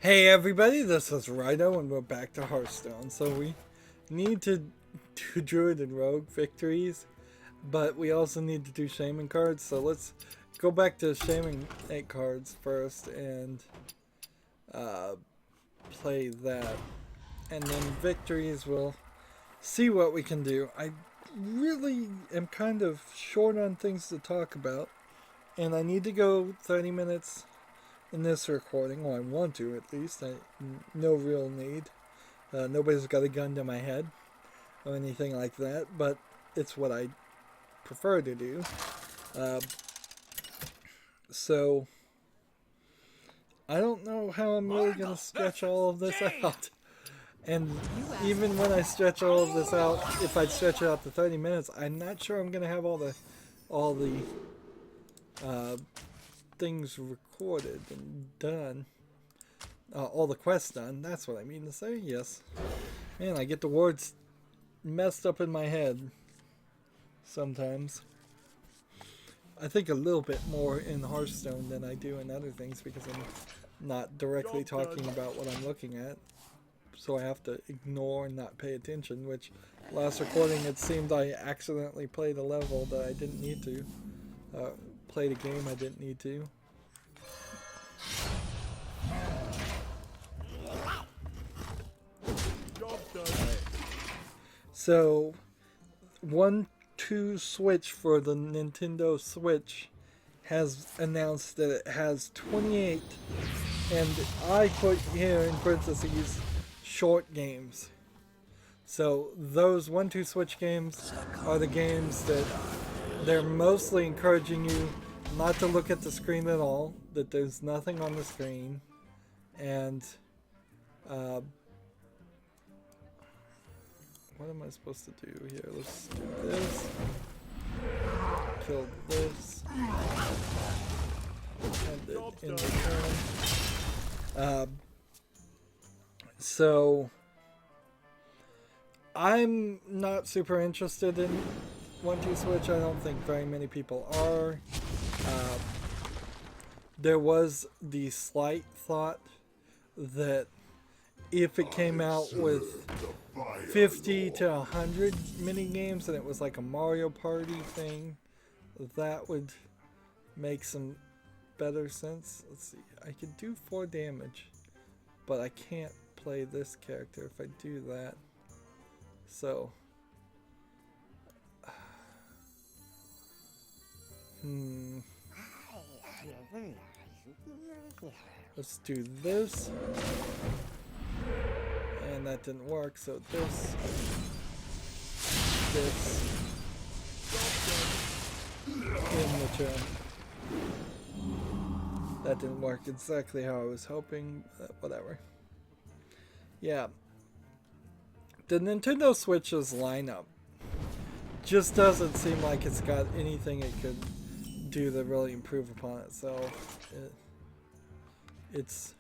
Hey everybody, this is Rydo and we're back to Hearthstone. So we need to do Druid and Rogue victories, but we also need to do Shaman cards. So let's go back to Shaman 8 cards first and play that. And then victories, we'll see what we can do. I really am kind of short on things to talk about, and I need to go 30 minutes in this recording. Well, I want to at least. No real need. Nobody's got a gun to my head or anything like that, but it's what I prefer to do. So I don't know how I'm really going to stretch all of this out. And even when I stretch all of this out, if I stretch it out to 30 minutes, I'm not sure I'm going to have all the things recorded and done. All the quests done. That's what I mean to say. Yes. Man, I get the words messed up in my head sometimes. I think a little bit more in Hearthstone than I do in other things because I'm not directly talking about what I'm looking at. So I have to ignore and not pay attention, which last recording it seemed I accidentally played a level that I didn't need to. Played a game I didn't need to. Right. So 1-2 Switch for the Nintendo Switch has announced that it has 28, and I put here in parentheses, short games. So those 1-2 Switch games are the games that they're mostly encouraging you not to look at the screen at all, that there's nothing on the screen, and what am I supposed to do here? Let's do this. Kill this. End it in return. So I'm not super interested in 1-2 Switch. I don't think very many people are. There was the slight thought that if it came out with 50 to 100 mini games and it was like a Mario Party thing, that would make some better sense. Let's see. I could do 4 damage, but I can't play this character if I do that. So let's do this. And that didn't work, so this. In the turn. That didn't work exactly how I was hoping, whatever. Yeah. The Nintendo Switch's lineup just doesn't seem like it's got anything it could do to really improve upon itself. It's...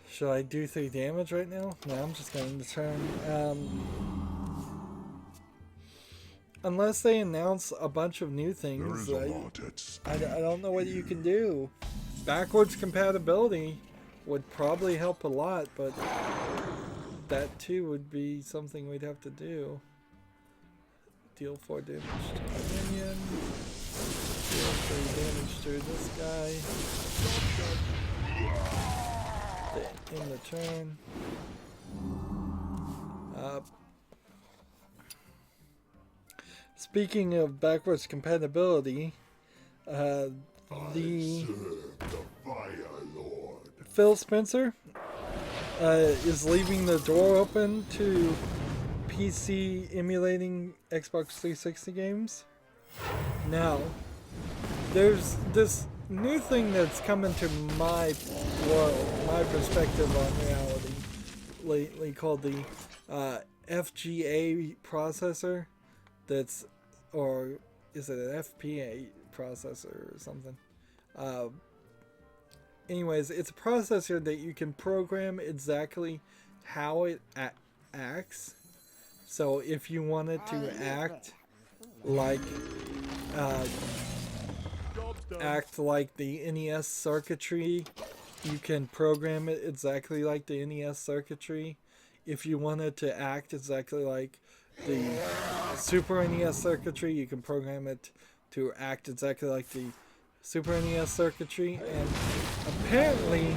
Should I do 3 damage right now? No, I'm just going to turn. Unless they announce a bunch of new things, I don't know what you can do. Backwards compatibility would probably help a lot, but that too would be something we'd have to do. Deal 4 damage to a minion. Deal 3 damage to this guy. In the turn. Speaking of backwards compatibility, Phil Spencer is leaving the door open to PC emulating Xbox 360 games. Now, there's this new thing that's come into my world, my perspective on reality lately, called the FGA processor. That's, or is it an FPA processor or something? Anyways, it's a processor that you can program exactly how it acts. So if you want it to act like act like the NES circuitry. You can program it exactly like the NES circuitry. If you wanted to act exactly like the Super NES circuitry, you can program it to act exactly like the Super NES circuitry. And apparently,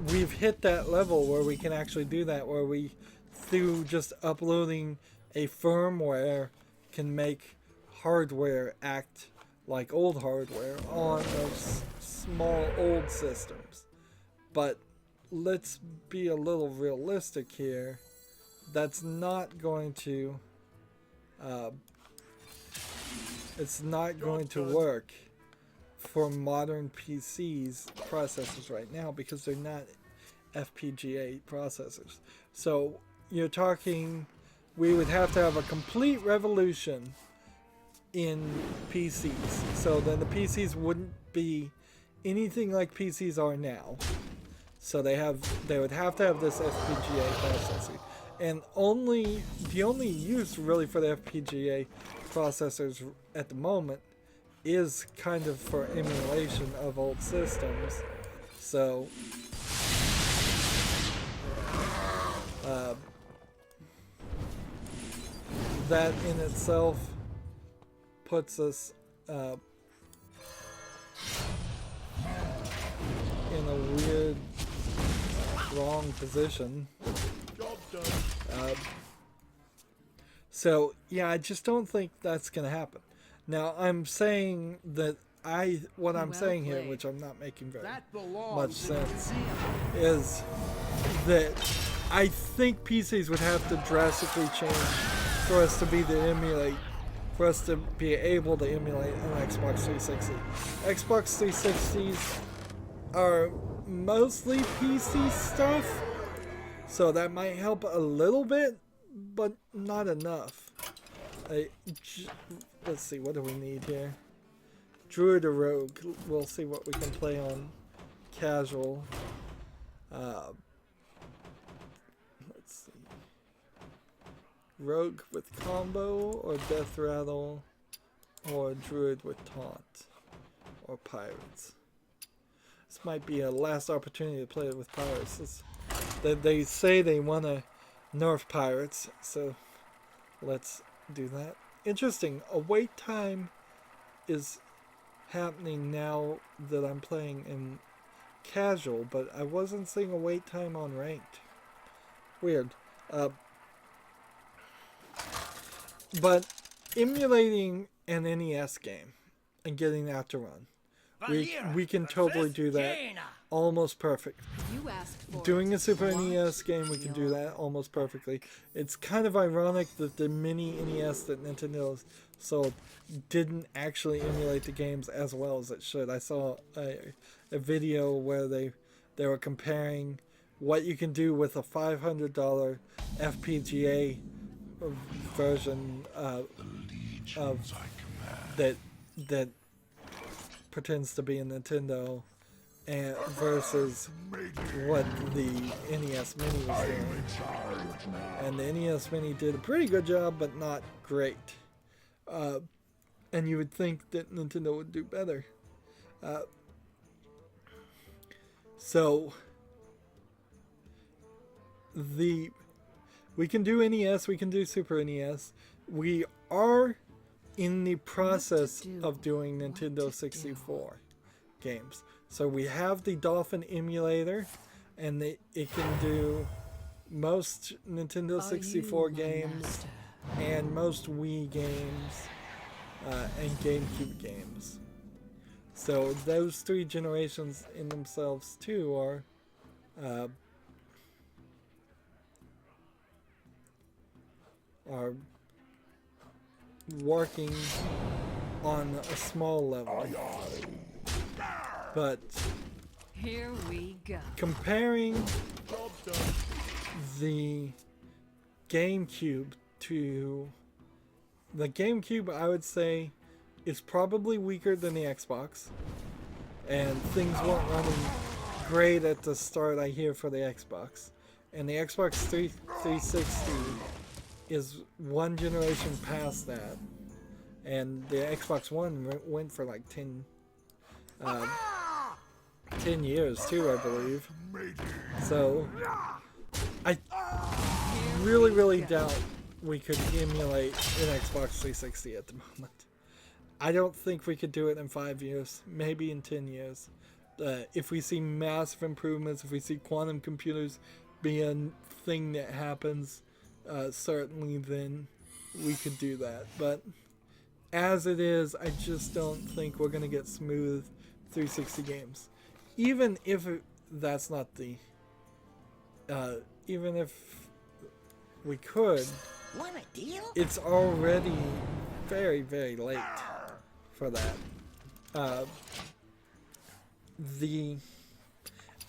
we've hit that level where we can actually do that, where we, through just uploading a firmware, can make hardware act like old hardware on those small old systems. But let's be a little realistic here. That's not going to it's not going to work for modern PCs processors right now, because they're not FPGA processors. So you're talking, we would have to have a complete revolution in PCs. So then the PCs wouldn't be anything like PCs are now. So they would have to have this FPGA processor. And the only use really for the FPGA processors at the moment is kind of for emulation of old systems. So that in itself puts us in a weird, wrong position. So yeah, I just don't think that's gonna happen. Now I'm saying that what I'm saying here, which I'm not making very much sense, is that I think PCs would have to drastically change for us to be able to emulate an Xbox 360. Xbox 360s are mostly PC stuff, so that might help a little bit, but not enough. Let's see, what do we need here? Druid or Rogue. We'll see what we can play on casual. Let's see. Rogue with combo, or Death Rattle, or Druid with taunt, or Pirates. This might be a last opportunity to play it with Pirates. They say they want to nerf Pirates, so let's do that. Interesting, a wait time is happening now that I'm playing in casual, but I wasn't seeing a wait time on ranked. Weird. But emulating an NES game and getting that to run, we can totally do that almost perfect. Doing a Super NES game, we can do that almost perfectly. It's kind of ironic that the mini NES that Nintendo sold didn't actually emulate the games as well as it should. I saw a video where they were comparing what you can do with a $500 FPGA version of that pretends to be a Nintendo, and versus what the NES Mini was doing. And the NES Mini did a pretty good job, but not great. And you would think that Nintendo would do better. So we can do NES, we can do Super NES. We are in the process of doing Nintendo 64 games. So we have the Dolphin emulator, and it can do most Nintendo 64 games and most Wii games and GameCube games. So those three generations in themselves too are working on a small level. But here we go. Comparing the GameCube to the GameCube, I would say is probably weaker than the Xbox, and things weren't running great at the start, I hear, for the Xbox. And the Xbox 360 is one generation past that, and the Xbox One went for like 10 10 years too, I believe. So I really doubt we could emulate an Xbox 360 at the moment. I don't think we could do it in 5 years, maybe in 10 years. If we see massive improvements, if we see quantum computers be a thing that happens, certainly then we could do that. But as it is, I just don't think we're going to get smooth 360 games. Even if that's not the... even if we could, it's already very late for that. The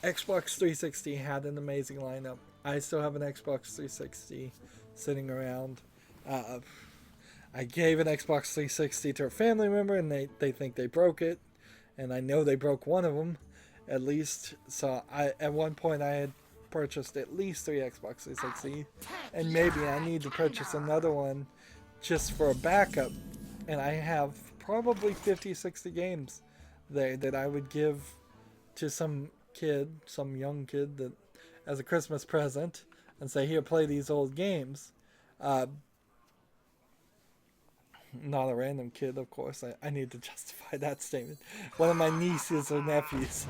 Xbox 360 had an amazing lineup. I still have an Xbox 360 sitting around. I gave an Xbox 360 to a family member, and they think they broke it, and I know they broke one of them, at least. So at one point I had purchased at least 3 Xbox 360, and maybe I need to purchase another one just for a backup. And I have probably 50-60 games there that I would give to some young kid, that as a Christmas present, and say, here, play these old games. Not a random kid, of course. I need to justify that statement. One of my nieces or nephews.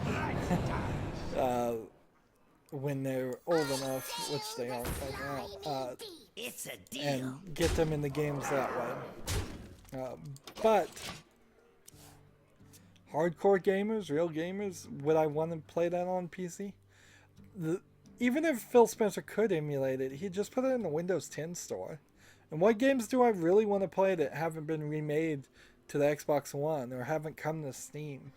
When they're old enough, which they aren't right now, and get them in the games that way. But hardcore gamers, real gamers, would I want to play that on PC? Even if Phil Spencer could emulate it, he'd just put it in the Windows 10 store. And what games do I really want to play that haven't been remade to the Xbox One or haven't come to Steam?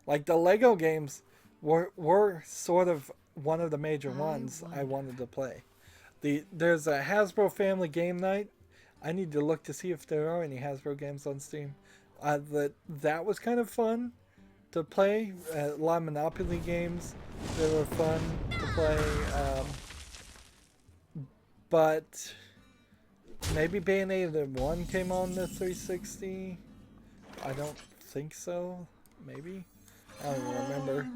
Like the Lego games were sort of one of the major ones I wanted to play. There's a Hasbro Family Game Night. I need to look to see if there are any Hasbro games on Steam. That was kind of fun to play. A lot of Monopoly games that were fun to play. But maybe Bayonetta 1 came on the 360. I don't think so. Maybe. I don't even remember.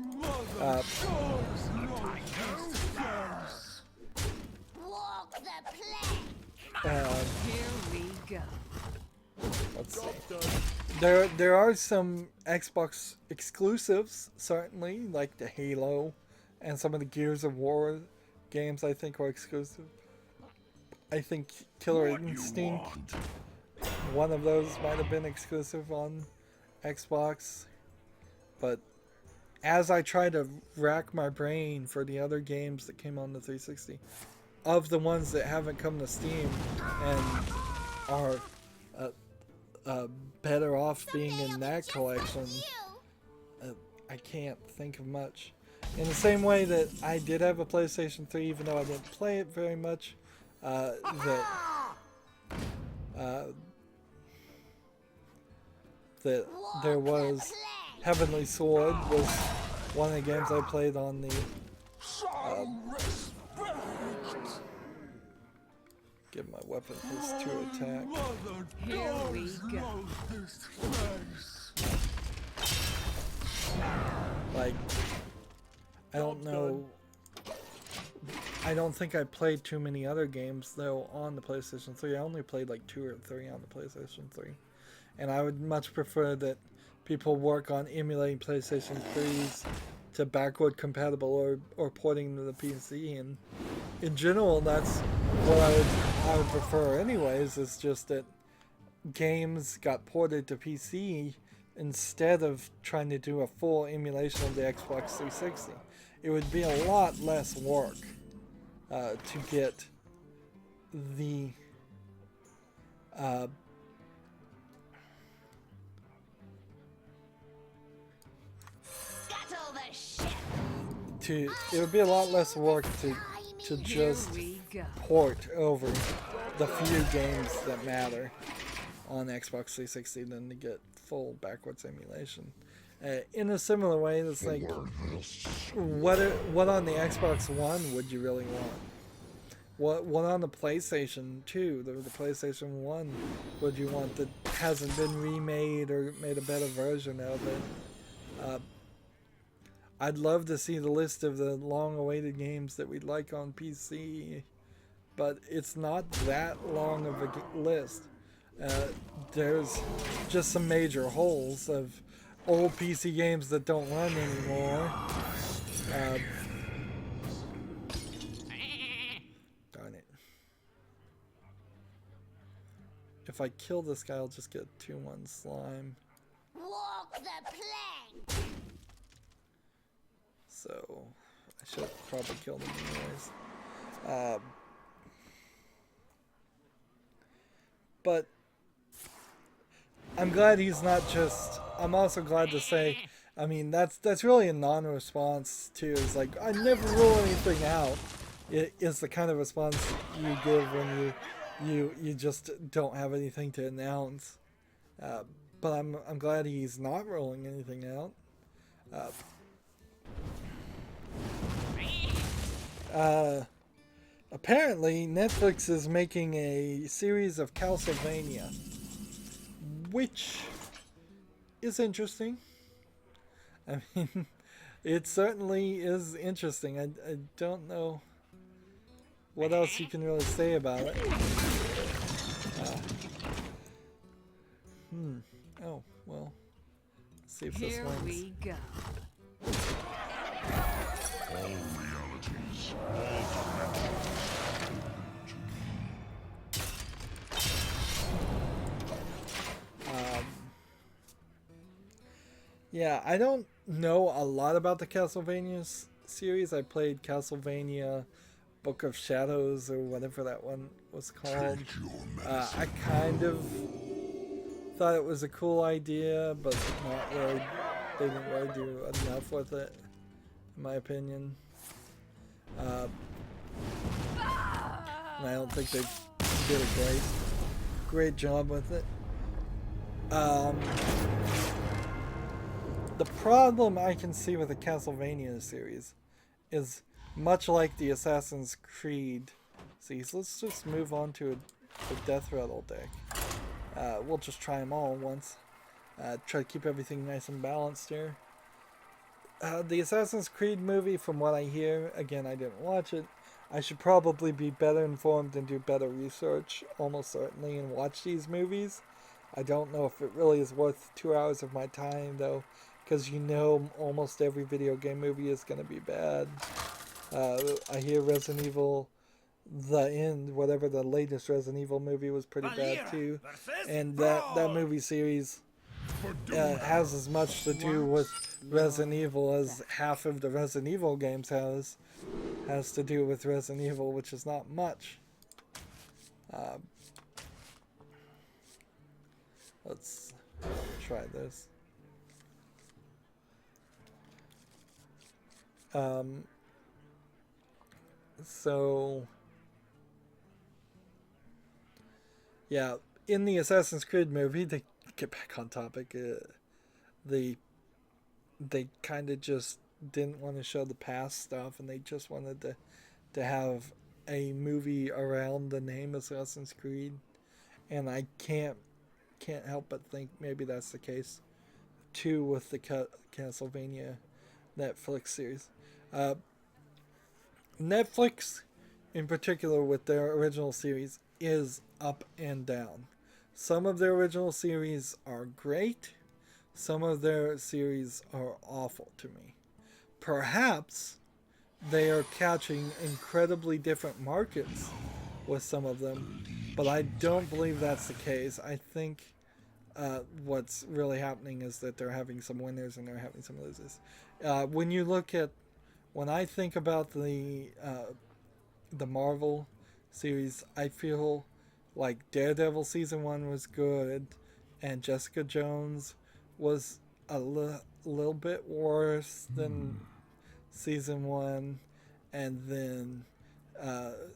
Here we go. Let's see. There are some Xbox exclusives, certainly, like the Halo and some of the Gears of War games I think are exclusive. I think Killer Instinct, one of those might have been exclusive on Xbox. But as I try to rack my brain for the other games that came on the 360, of the ones that haven't come to Steam and are better off being in that collection, I can't think of much. In the same way that I did have a PlayStation 3, even though I didn't play it very much, that there was Heavenly Sword was one of the games I played on the give my weapon plus 2 attack. Here we go. Like, I don't know. I don't think I played too many other games though on the PlayStation 3. I only played like 2 or 3 on the PlayStation 3. And I would much prefer that people work on emulating PlayStation 3s to backward compatible or porting to the PC. And in general, that's what I would prefer anyways, is just that games got ported to PC instead of trying to do a full emulation of the Xbox 360. It would be a lot less work to get the it would be a lot less work to just port over the few games that matter on Xbox 360 than to get full backwards emulation. In a similar way, it's like, what on the Xbox One would you really want? What on the PlayStation 2, the PlayStation 1, would you want that hasn't been remade or made a better version of it? I'd love to see the list of the long-awaited games that we'd like on PC, but it's not that long of a list. There's just some major holes of old PC games that don't run anymore. Darn it. If I kill this guy, I'll just get 2-1 slime. Walk the plank. So I should probably kill them anyways. But I'm glad he's not just. I'm also glad to say, I mean, that's really a non-response too. It's like, I never rule anything out. It is the kind of response you give when you just don't have anything to announce. But I'm glad he's not rolling anything out. Apparently, Netflix is making a series of Castlevania, which is interesting. I mean, it certainly is interesting. I don't know what else you can really say about it. Oh, well. Let's see if this Here wins. we go. All realities, all Yeah, I don't know a lot about the Castlevania series. I played Castlevania Book of Shadows or whatever that one was called. I kind of thought it was a cool idea, but not really. They didn't really do enough with it, in my opinion. And I don't think they did a great job with it. The problem I can see with the Castlevania series is much like the Assassin's Creed series. Let's just move on to a Death Rattle deck. We'll just try them all at once. Try to keep everything nice and balanced here. The Assassin's Creed movie, from what I hear, again, I didn't watch it. I should probably be better informed and do better research, almost certainly, and watch these movies. I don't know if it really is worth 2 hours of my time, though, because you know almost every video game movie is going to be bad. I hear Resident Evil, The End, whatever the latest Resident Evil movie, was pretty bad too. And that movie series has as much to do with Resident Evil as half of the Resident Evil games has to do with Resident Evil, which is not much. Let's try this. So yeah, in the Assassin's Creed movie, to get back on topic, they kind of just didn't want to show the past stuff, and they just wanted to have a movie around the name Assassin's Creed, and I can't help but think maybe that's the case too with the Castlevania Netflix series. Netflix, in particular with their original series, is up and down. Some of their original series are great. Some of their series are awful to me. Perhaps they are catching incredibly different markets with some of them, but I don't believe that's the case. I think what's really happening is that they're having some winners and they're having some losers. When I think about the Marvel series, I feel like Daredevil season 1 was good, and Jessica Jones was a little bit worse than season 1, and then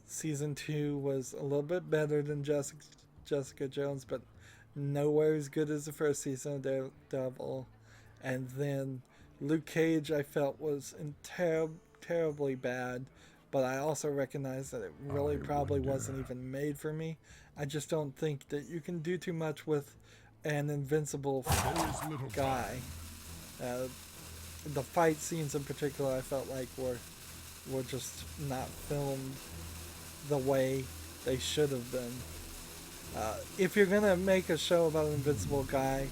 season 2 was a little bit better than Jessica Jones, but nowhere as good as the first season of Daredevil. And then Luke Cage, I felt, was terribly bad, but I also recognize that it really probably wasn't even made for me. I just don't think that you can do too much with an invincible guy. the fight scenes in particular, I felt like were just not filmed the way they should have been. If you're gonna make a show about an invincible guy,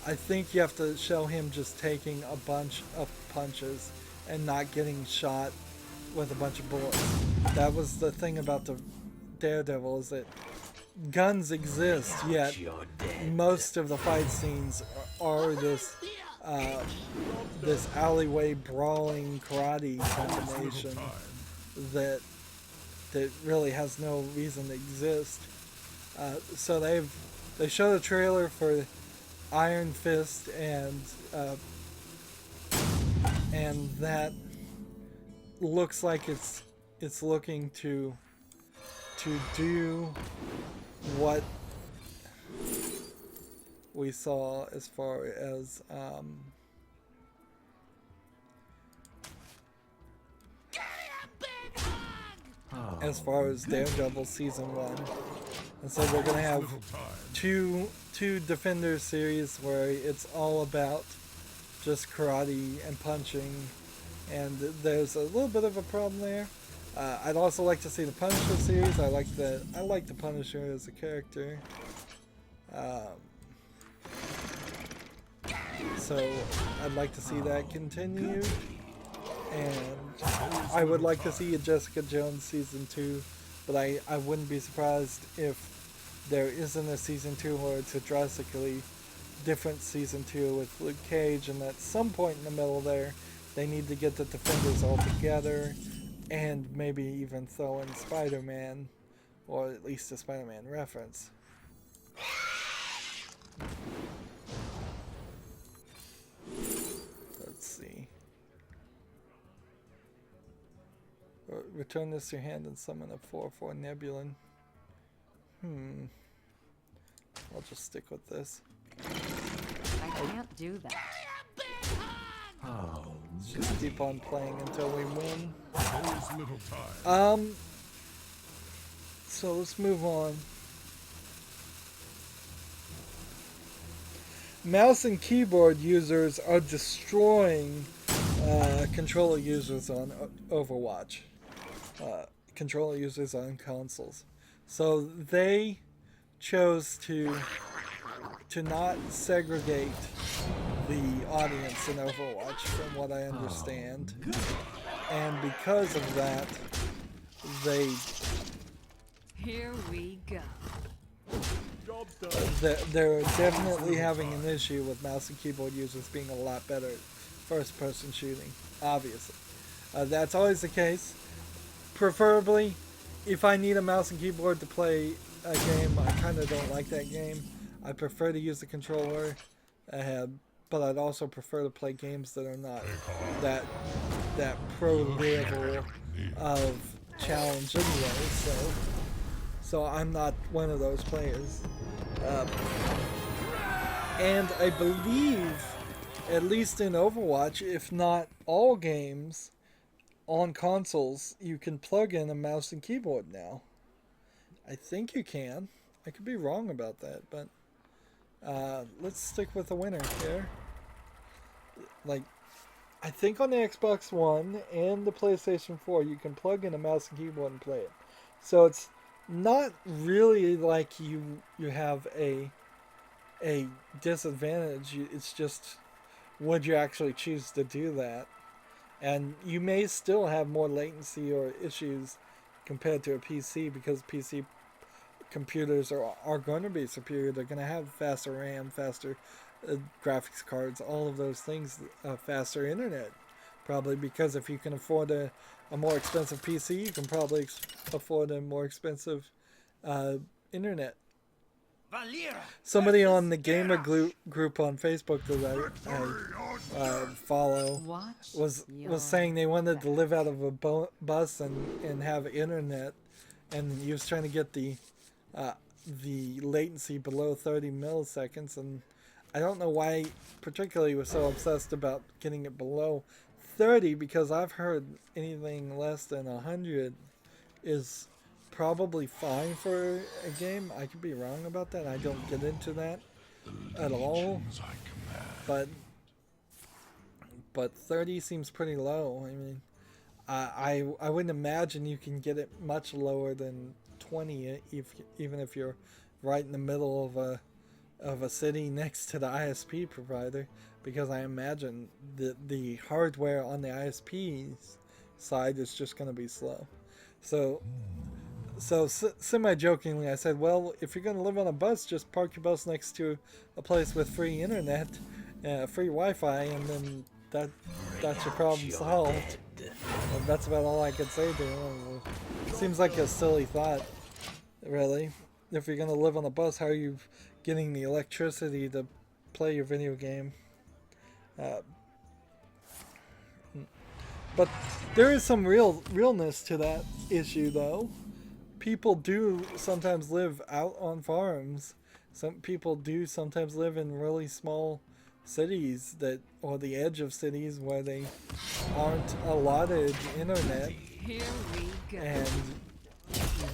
I think you have to show him just taking a bunch of punches and not getting shot with a bunch of bullets. That was the thing about the Daredevil, is that guns exist, yet most of the fight scenes are this this alleyway brawling karate combination that really has no reason to exist. So they showed a trailer for Iron Fist, and that looks like it's looking to do what we saw as far as Daredevil season 1. And so we're gonna have two Defenders series where it's all about just karate and punching, and there's a little bit of a problem there. I'd also like to see the Punisher series. I like the Punisher as a character. So I'd like to see that continue. And I would like to see a Jessica Jones season 2, but I wouldn't be surprised if there isn't a season 2 or it's a drastically different season 2 with Luke Cage, and at some point in the middle there they need to get the Defenders all together and maybe even throw in Spider-Man, or at least a Spider-Man reference. Let's see. Return this to your hand and summon a 4/4 Nebulon. I'll just stick with this. I can't do that. Oh, Just keep on playing until we win. there's little time. So let's move on. Mouse and keyboard users are destroying controller users on Overwatch. Controller users on consoles. So they chose to not segregate the audience in Overwatch, from what I understand. And because of that, Here we go. they're definitely having an issue with mouse and keyboard users being a lot better at first-person shooting, obviously. That's always the case. Preferably, if I need a mouse and keyboard to play a game, I kind of don't like that game. I prefer to use the controller, but I'd also prefer to play games that are not that pro level of challenge anyway. So I'm not one of those players. And I believe, at least in Overwatch, if not all games on consoles, you can plug in a mouse and keyboard now. I think you can. I could be wrong about that, but let's stick with the winner here. Like, I think on the Xbox One and the PlayStation 4, you can plug in a mouse and keyboard and play it. So it's not really like you have a disadvantage. It's just, would you actually choose to do that? And you may still have more latency or issues compared to a PC, because PC computers are going to be superior. They're going to have faster RAM, faster graphics cards, all of those things, faster internet. Probably because if you can afford a more expensive PC, you can probably afford a more expensive internet. Somebody on the gamer group on Facebook that I follow was saying they wanted to live out of a bus and have internet, and he was trying to get the latency below 30 milliseconds, and I don't know why particularly was so obsessed about getting it below 30, because I've heard anything less than 100 is probably fine for a game. I could be wrong about that. I don't get into that at all. But but 30 seems pretty low. I mean, I wouldn't imagine you can get it much lower than 20 even if you're right in the middle of a city next to the ISP provider, because I imagine the hardware on the ISP's side is just going to be slow. So semi-jokingly, I said, well, if you're going to live on a bus, just park your bus next to a place with free internet, free Wi-Fi, and then that's your problem solved. And that's about all I could say to him. Seems like a silly thought, really. If you're going to live on a bus, how are you getting the electricity to play your video game? But there is some realness to that issue, though. People do sometimes live out on farms. Some people do sometimes live in really small cities or the edge of cities where they aren't allotted internet. Here we go. And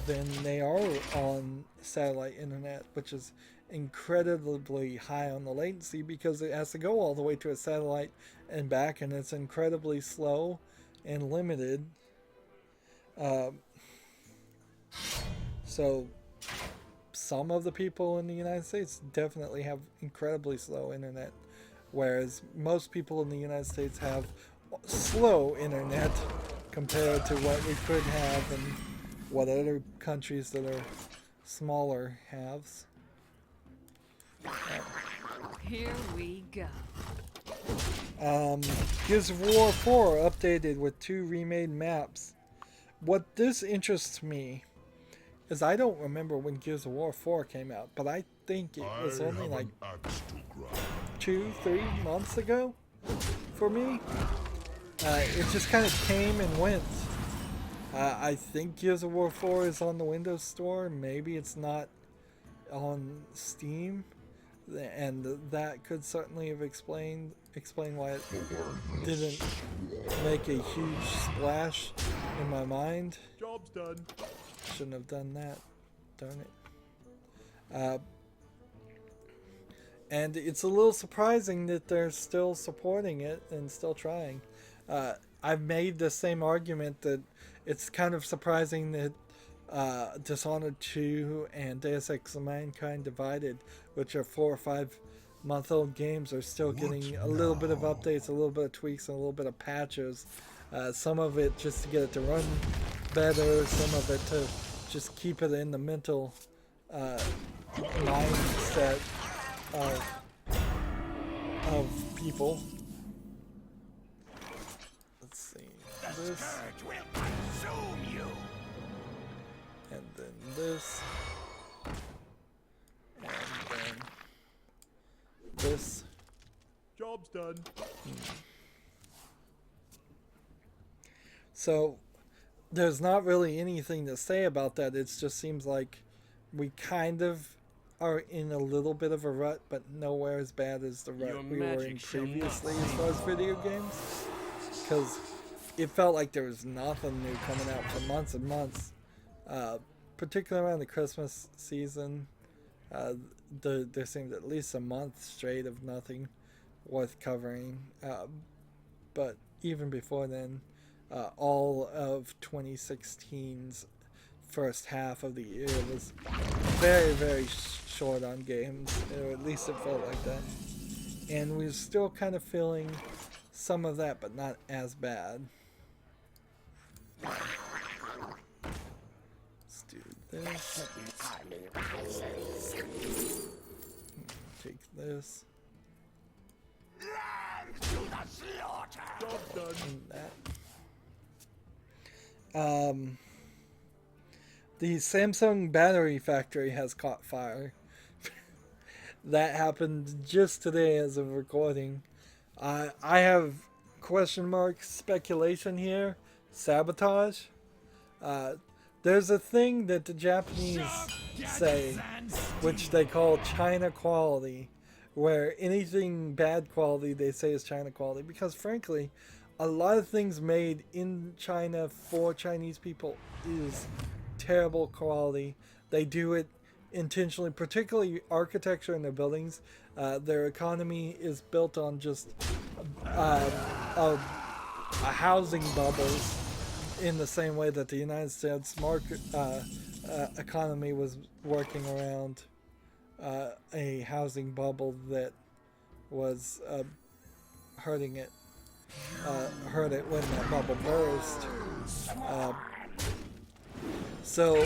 then they are on satellite internet, which is incredibly high on the latency because it has to go all the way to a satellite and back, and it's incredibly slow and limited. So some of the people in the United States definitely have incredibly slow internet, whereas most people in the United States have slow internet compared to what we could have and what other countries that are smaller have. Here we go. Gears of War 4 updated with 2 remade maps. What this interests me is I don't remember when Gears of War 4 came out, but I think it was only like 2-3 months ago for me. It just kind of came and went. I think Gears of War 4 is on the Windows Store. Maybe it's not on Steam, and that could certainly have explain why it didn't make a huge splash in my mind. Job's done. Shouldn't have done that. Darn it. And it's a little surprising that they're still supporting it and still trying. I've made the same argument that it's kind of surprising that Dishonored 2 and Deus Ex Mankind Divided, which are 4 or 5 month old games, are still getting a little bit of updates, a little bit of tweaks, and a little bit of patches. Some of it just to get it to run better, some of it to just keep it in the mental mindset of people. Let's see. This. And then this. And then this. Job's done. So there's not really anything to say about that. It just seems like we kind of are in a little bit of a rut, but nowhere as bad as the rut we were in previously as far as video games. Because it felt like there was nothing new coming out for months and months. Particularly around the Christmas season, there seemed at least a month straight of nothing worth covering. But even before then, all of 2016's first half of the year was very, very short on games, or at least it felt like that. And we're still kind of feeling some of that, but not as bad. Let's do this. Take this. Job's done. And that. The Samsung battery factory has caught fire. That happened just today as of recording. I have question mark speculation here. Sabotage. There's a thing that the Japanese say, which they call China quality, where anything bad quality they say is China quality, because frankly, a lot of things made in China for Chinese people is terrible quality. They do it intentionally, particularly architecture in their buildings. Their economy is built on just a housing bubble in the same way that the United States market economy was working around a housing bubble that was hurting it. Hurt it when that bubble burst. So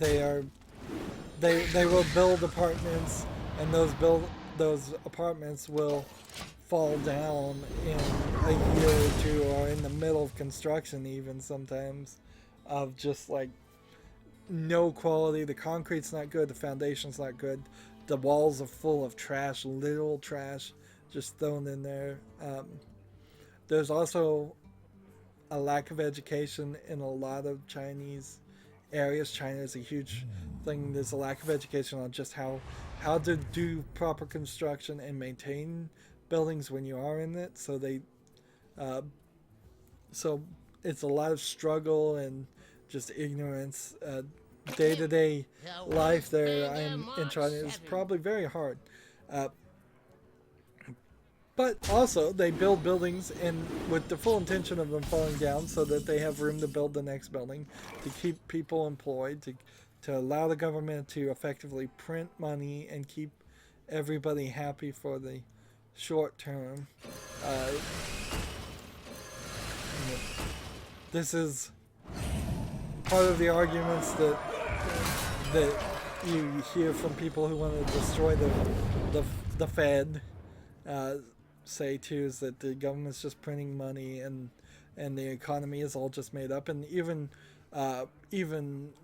they will build apartments, and those apartments will fall down in a year or two, or in the middle of construction even sometimes, of just like no quality. The concrete's not good, the foundation's not good, the walls are full of trash, literal trash just thrown in there. There's also a lack of education in a lot of Chinese areas. China is a huge thing. There's a lack of education on just how to do proper construction and maintain buildings when you are in it. So so it's a lot of struggle and just ignorance. Day-to-day life there in China is probably very hard. But also, they build buildings with the full intention of them falling down so that they have room to build the next building, to keep people employed, to allow the government to effectively print money and keep everybody happy for the short term. This is part of the arguments that you hear from people who want to destroy the Fed. Say too, is that the government's just printing money, and the economy is all just made up. And even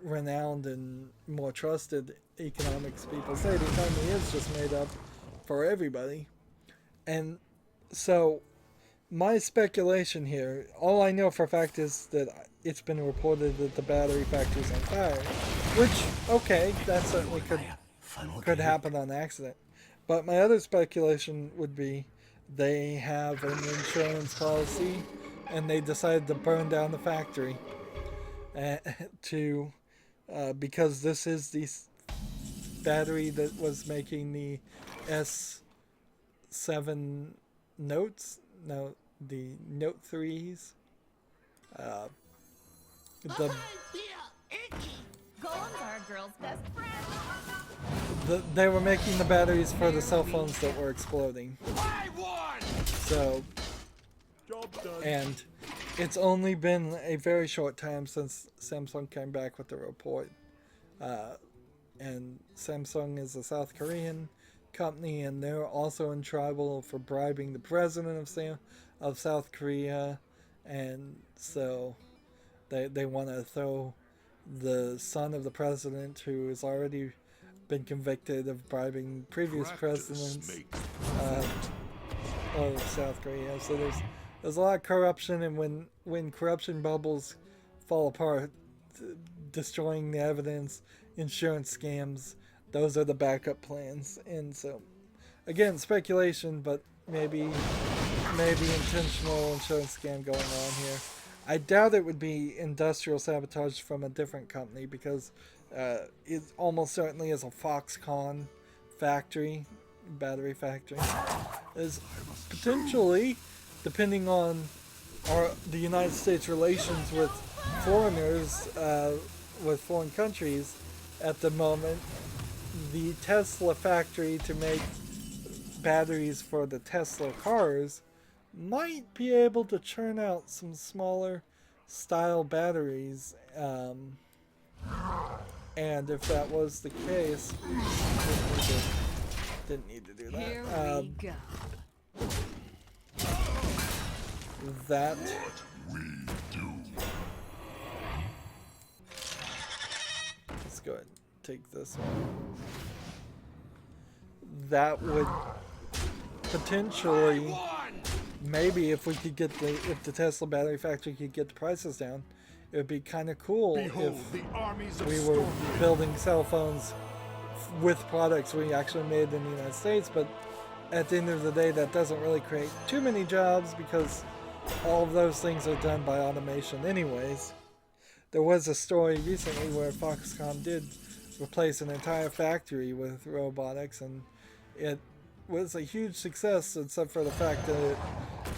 renowned and more trusted economics people say the economy is just made up for everybody. And so my speculation here, all I know for a fact is that it's been reported that the battery factory's on fire, which, okay, that certainly could happen on accident. But my other speculation would be they have an insurance policy and they decided to burn down the factory because this is the battery that was making the S7 Notes, no, the Note 3s. Golems are a girl's best friend. They were making the batteries for the cell phones that were exploding. So, and it's only been a very short time since Samsung came back with the report. And Samsung is a South Korean company, and they're also in trouble for bribing the president of South Korea, and so they want to throw the son of the president, who has already been convicted of bribing previous presidents of South Korea. So there's a lot of corruption, and when corruption bubbles fall apart, destroying the evidence, insurance scams, those are the backup plans. And so, again, speculation, but maybe intentional insurance scam going on here. I doubt it would be industrial sabotage from a different company, because it almost certainly is a Foxconn factory, battery factory. Is potentially, depending on the United States relations with foreigners, with foreign countries at the moment, the Tesla factory to make batteries for the Tesla cars might be able to churn out some smaller style batteries, and if that was the case, didn't need to do that. Here we go. That let's go ahead and take this one. That would potentially, maybe if the Tesla battery factory could get the prices down, it would be kind of cool. Behold, if we were building cell phones with products we actually made in the United States. But at the end of the day, that doesn't really create too many jobs, because all of those things are done by automation anyways. There was a story recently where Foxconn did replace an entire factory with robotics, and was a huge success, except for the fact that it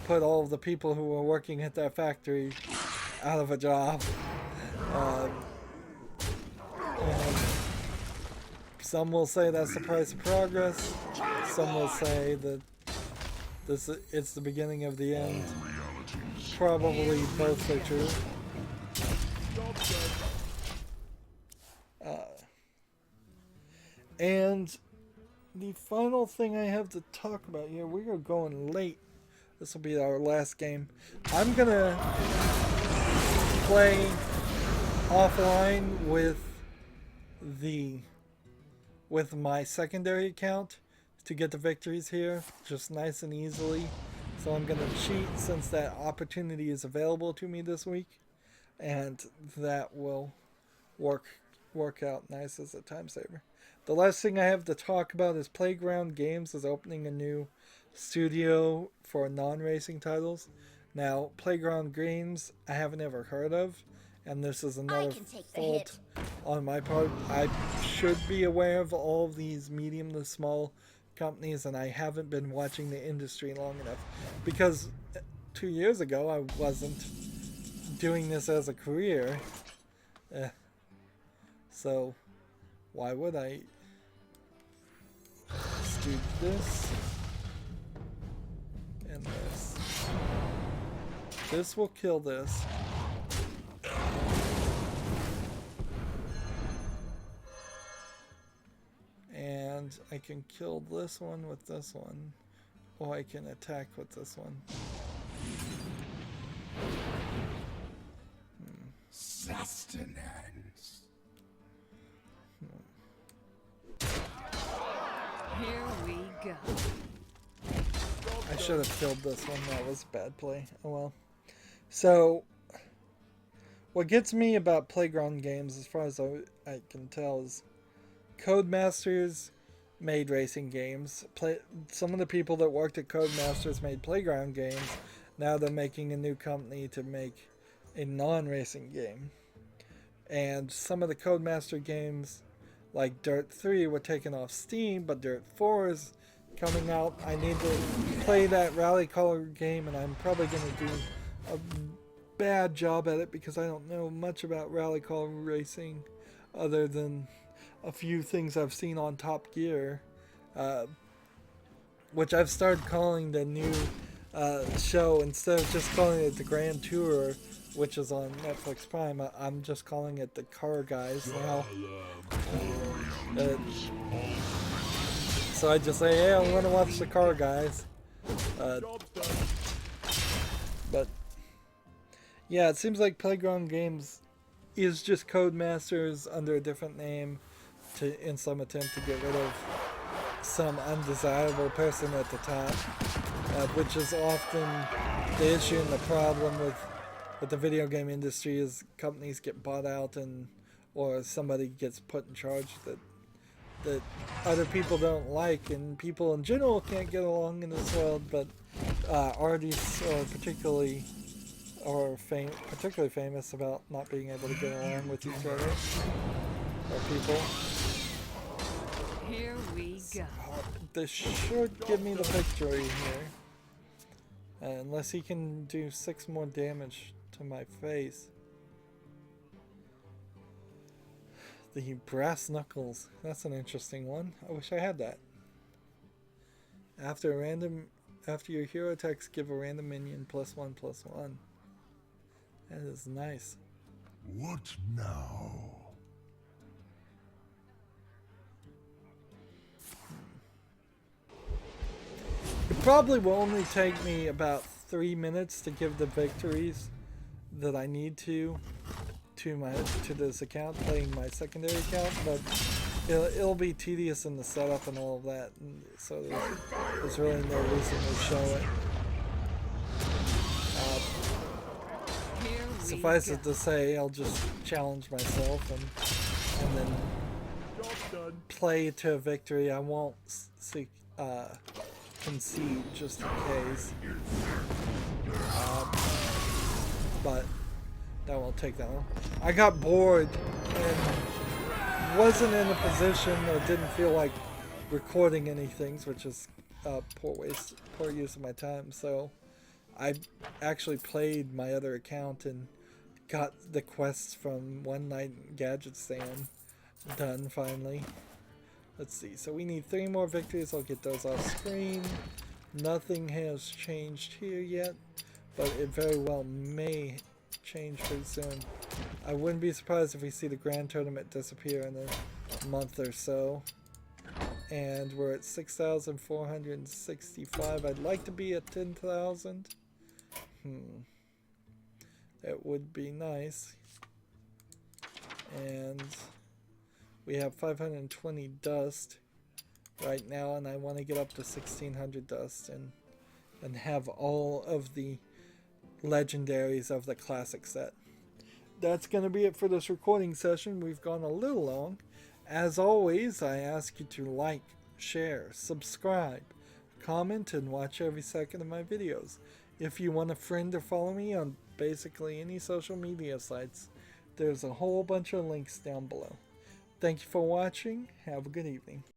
put all of the people who were working at that factory out of a job. And some will say that's the price of progress. Some will say that it's the beginning of the end. Probably both are true. And the final thing I have to talk about here, we are going late. This will be our last game. I'm gonna play offline with my secondary account to get the victories here, just nice and easily. So I'm gonna cheat since that opportunity is available to me this week, and that will work out nice as a time saver. The last thing I have to talk about is Playground Games is opening a new studio for non-racing titles. Now, Playground Games I haven't ever heard of, and this is another fault on my part. I should be aware of all of these medium to small companies, and I haven't been watching the industry long enough, because 2 years ago I wasn't doing this as a career. So why would I? Let's do this and this. This will kill this. And I can kill this one with this one, or I can attack with this one. Sustenance. Here we go. I should have killed this one. That was a bad play. Oh well. So, what gets me about Playground Games, as far as I can tell, is Codemasters made racing games. Some of the people that worked at Codemasters made Playground Games. Now they're making a new company to make a non-racing game. And some of the Codemaster games, like Dirt 3, were taken off Steam, but Dirt 4 is coming out. I need to play that Rally Car game, and I'm probably going to do a bad job at it because I don't know much about Rally Car racing other than a few things I've seen on Top Gear, which I've started calling the new show, instead of just calling it the Grand Tour, which is on Netflix Prime. I'm just calling it the Car Guys now. So I just say, hey, I'm going to watch the Car Guys. But yeah, it seems like Playground Games is just Codemasters under a different name, in some attempt to get rid of some undesirable person at the top, which is often the issue and the problem with the video game industry, is companies get bought out or somebody gets put in charge that other people don't like, and people in general can't get along in this world, but artists are particularly famous about not being able to get along with each other, or people. Here we go. This should give me the victory here. Unless he can do 6 more damage to my face. The brass knuckles. That's an interesting one. I wish I had that. After your hero attacks, give a random minion +1/+1. That is nice. What now? It probably will only take me about 3 minutes to give the victories that I need to this account, playing my secondary account, but it'll be tedious in the setup and all of that, and so there's really no reason to show it. Suffice it to say, I'll just challenge myself and then play to victory. I won't concede just in case, but that won't take that long. I got bored and wasn't in a position or didn't feel like recording anything, which is poor use of my time. So I actually played my other account and got the quests from One Night in Gadget Stand done finally. Let's see. So we need 3 more victories. I'll get those off screen. Nothing has changed here yet, but it very well may change pretty soon. I wouldn't be surprised if we see the Grand Tournament disappear in a month or so. And we're at 6,465. I'd like to be at 10,000. That would be nice. And we have 520 dust right now, and I want to get up to 1,600 dust and have all of the legendaries of the classic set. That's going to be it for this recording session. We've gone a little long. As always, I ask you to like, share, subscribe, comment, and watch every second of my videos. If you want a friend or follow me on basically any social media sites, there's a whole bunch of links down below. Thank you for watching. Have a good evening.